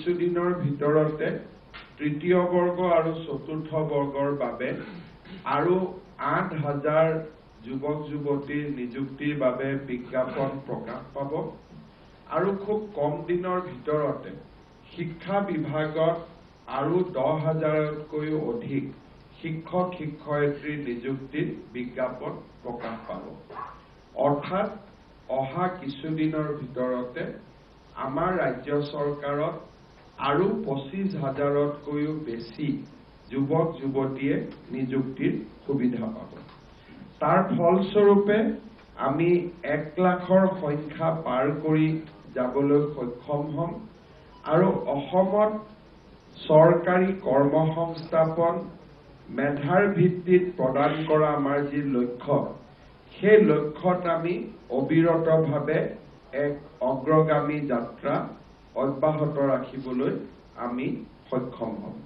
কিছুদিনৰ ভিতৰতে তৃতীয় বৰ্গ আৰু চতুৰ্থ বৰ্গৰ বাবে আৰু ৮,০০০ যুৱক যুৱতীৰ নিযুক্তিৰ বাবে বিজ্ঞাপন প্ৰকাশ পাব আৰু খুব কম দিনৰ ভিতৰতে শিক্ষা বিভাগত আৰু ১০,০০০তকৈও অধিক শিক্ষক শিক্ষয়িত্ৰীৰ নিযুক্তিৰ বিজ্ঞাপন প্ৰকাশ পাব। অৰ্থাৎ অহা কিছুদিনৰ ভিতৰতে আমাৰ ৰাজ্য চৰকাৰত আৰু ২৫,০০০তকৈও বেছি যুৱক যুৱতীয়ে নিযুক্তিৰ সুবিধা পাব। তাৰ ফলস্বৰূপে আমি ১,০০,০০০ৰ সংখ্যা পাৰ কৰি যাবলৈ সক্ষম হ'ম আৰু অসমত চৰকাৰী কৰ্মসংস্থাপন মেধাৰ ভিত্তিত প্ৰদান কৰা আমাৰ যি লক্ষ্য, সেই লক্ষ্যত আমি অবিৰতভাৱে এক অগ্ৰগামী যাত্ৰা অব্যাহত ৰাখিবলৈ আমি সক্ষম হ'ম।